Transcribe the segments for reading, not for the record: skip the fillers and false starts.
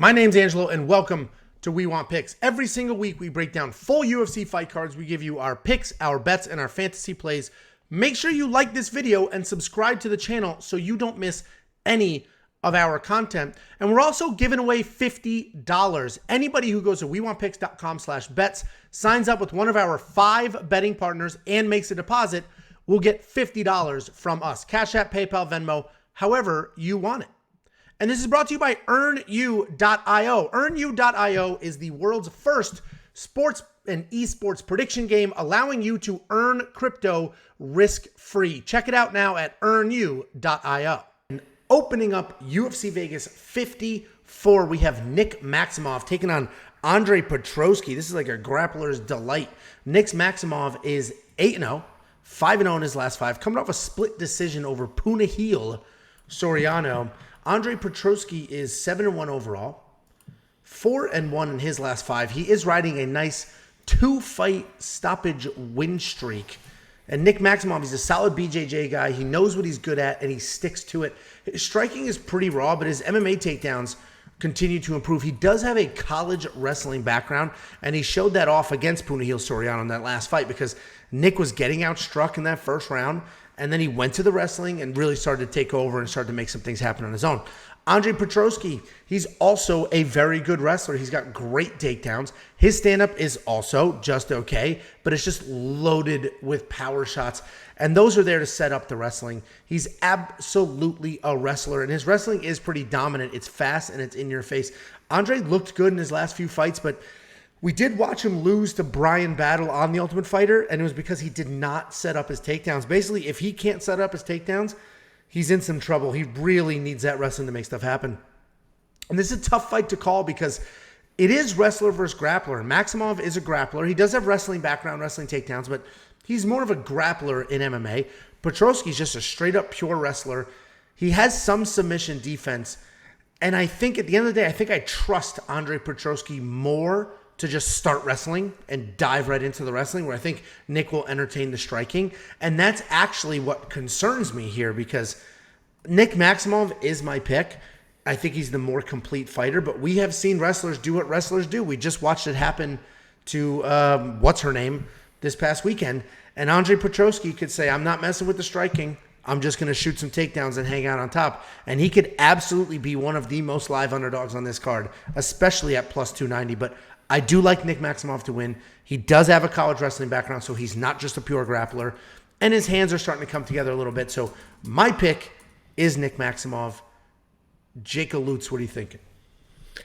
My name's Angelo, and welcome to We Want Picks. Every single week, we break down full UFC fight cards. We give you our picks, our bets, and our fantasy plays. Make sure you like this video and subscribe to the channel so you don't miss any of our content. And we're also giving away $50. Anybody who goes to WeWantPicks.com/bets, signs up with one of our 5 betting partners, and makes a deposit, will get $50 from us. Cash App, PayPal, Venmo, however you want it. And this is brought to you by EarnU.io. EarnU.io is the world's first sports and esports prediction game, allowing you to earn crypto risk-free. Check it out now at EarnU.io. And opening up UFC Vegas 54, we have Nick Maximov taking on Andre Petroski. This is like a grappler's delight. Nick Maximov is 8-0, 5-0 in his last 5, coming off a split decision over Punahil Soriano. Andre Petroski is 7-1 overall, 4-1 in his last 5. He is riding a nice 2-fight stoppage win streak. And Nick Maximov, he's a solid BJJ guy. He knows what he's good at, and he sticks to it. His striking is pretty raw, but his MMA takedowns continue to improve. He does have a college wrestling background, and he showed that off against Punahil Soriano in that last fight because Nick was getting outstruck in that first round. And then he went to the wrestling and really started to take over and started to make some things happen on his own. Andre Petroski, he's also a very good wrestler. He's got great takedowns. His stand-up is also just okay, but it's just loaded with power shots. And those are there to set up the wrestling. He's absolutely a wrestler, and his wrestling is pretty dominant. It's fast, and it's in your face. Andre looked good in his last few fights, but we did watch him lose to Brian Battle on The Ultimate Fighter, and it was because he did not set up his takedowns. Basically, if he can't set up his takedowns, he's in some trouble. He really needs that wrestling to make stuff happen. And this is a tough fight to call because it is wrestler versus grappler. Maximov is a grappler. He does have wrestling background, wrestling takedowns, but he's more of a grappler in MMA. Petroski's just a straight-up pure wrestler. He has some submission defense, and I think at the end of the day, I trust Andre Petroski more to just start wrestling and dive right into the wrestling, where I think Nick will entertain the striking. And that's actually what concerns me here, because Nick Maximov is my pick. I think he's the more complete fighter, but we have seen wrestlers do what wrestlers do. We just watched it happen to what's-her-name this past weekend. And Andre Petroski could say, I'm not messing with the striking. I'm just going to shoot some takedowns and hang out on top. And he could absolutely be one of the most live underdogs on this card, especially at plus 290. But I do like Nick Maximov to win. He does have a college wrestling background, so he's not just a pure grappler. And his hands are starting to come together a little bit. So my pick is Nick Maximov. Jacob Lutz, what are you thinking?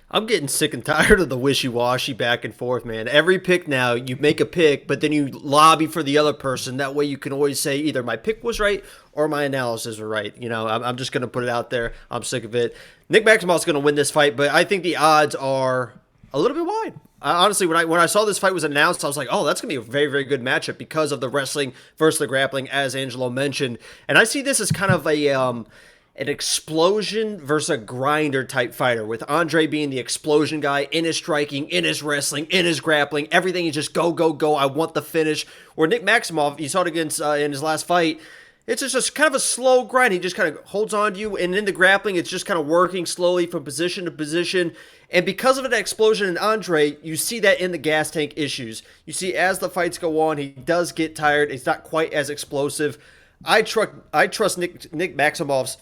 I'm getting sick and tired of the wishy-washy back and forth, man. Every pick now, you make a pick, but then you lobby for the other person. That way you can always say either my pick was right or my analysis was right. You know, I'm just going to put it out there. I'm sick of it. Nick Maximov's going to win this fight, but I think the odds are a little bit wide. Honestly, when I saw this fight was announced, I was like, oh, that's going to be a very, very good matchup because of the wrestling versus the grappling, as Angelo mentioned. And I see this as kind of an explosion versus a grinder type fighter, with Andre being the explosion guy in his striking, in his wrestling, in his grappling. Everything is just go, go, go. I want the finish. Where Nick Maximov, you saw it against in his last fight, it's just kind of a slow grind. He just kind of holds on to you, and in the grappling, it's just kind of working slowly from position to position. And because of that explosion in Andre, you see that in the gas tank issues. You see as the fights go on, he does get tired. He's not quite as explosive. I trust Nick Maximov's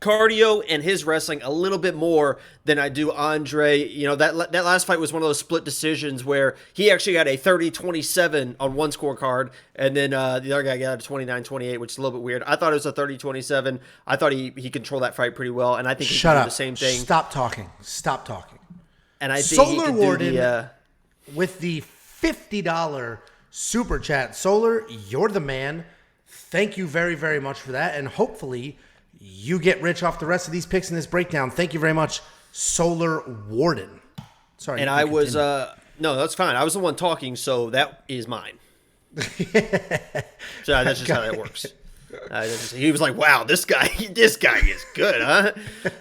cardio and his wrestling a little bit more than I do Andre. You know, that last fight was one of those split decisions where he actually got a 30-27 on one scorecard, and then the other guy got a 29-28, which is a little bit weird. I thought it was a 30-27. I thought he controlled that fight pretty well, and I think he can do the same thing. Stop talking. And I think Solar Warden with the $50 super chat. Solar, you're the man. Thank you very, very much for that, and hopefully you get rich off the rest of these picks in this breakdown. Thank you very much, Solar Warden. Sorry. And I was, no, that's fine. I was the one talking, so that is mine. So that's just how that works. He was like, "Wow, this guy is good, huh?"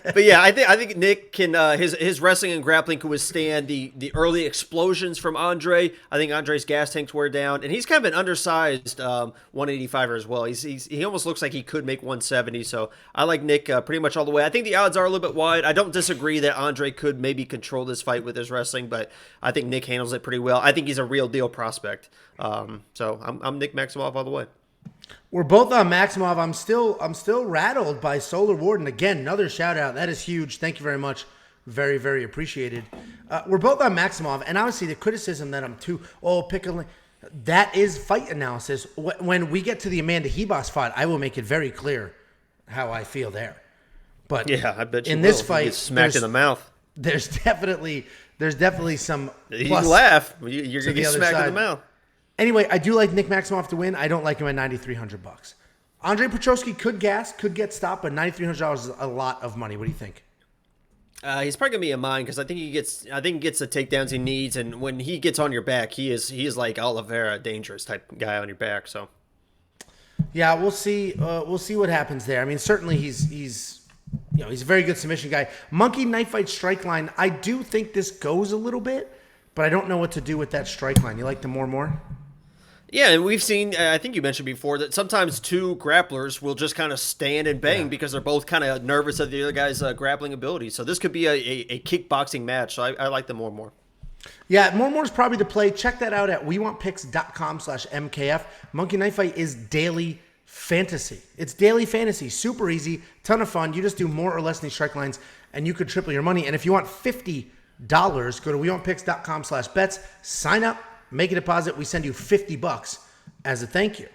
But yeah, I think Nick can his wrestling and grappling can withstand the early explosions from Andre. I think Andre's gas tanks wear down, and he's kind of an undersized 185er as well. He almost looks like he could make 170. So I like Nick pretty much all the way. I think the odds are a little bit wide. I don't disagree that Andre could maybe control this fight with his wrestling, but I think Nick handles it pretty well. I think he's a real deal prospect. So I'm Nick Maximov all the way. We're both on Maximov. I'm still rattled by Solar Warden. Again, another shout out. That is huge. Thank you very much. Very, very appreciated. We're both on Maximov, and obviously the criticism that I'm pick a link. That is fight analysis. When we get to the Amanda Hebos fight, I will make it very clear how I feel there. But yeah, I bet you in will. this fight, Get smacked in the mouth. There's definitely some. You plus laugh. You're gonna the get other smacked side. in the mouth. Anyway, I do like Nick Maximov to win. I don't like him at $9,300. Andre Petroski could get stopped, but $9,300 is a lot of money. What do you think? He's probably gonna be in mine because I think he gets the takedowns he needs, and when he gets on your back, he is like Oliveira, dangerous type guy on your back. So yeah, we'll see. We'll see what happens there. I mean, certainly he's a very good submission guy. Monkey Knife Fight strike line. I do think this goes a little bit, but I don't know what to do with that strike line. You like the more? Yeah, and we've seen, I think you mentioned before, that sometimes two grapplers will just kind of stand and bang because they're both kind of nervous of the other guy's grappling ability. So this could be a kickboxing match. So I like the more. Yeah, more is probably the play. Check that out at wewantpicks.com/MKF. Monkey Knife Fight is daily fantasy. It's daily fantasy. Super easy. Ton of fun. You just do more or less than these strike lines, and you could triple your money. And if you want $50, go to wewantpicks.com/bets. Sign up. Make a deposit. We send you $50 as a thank you.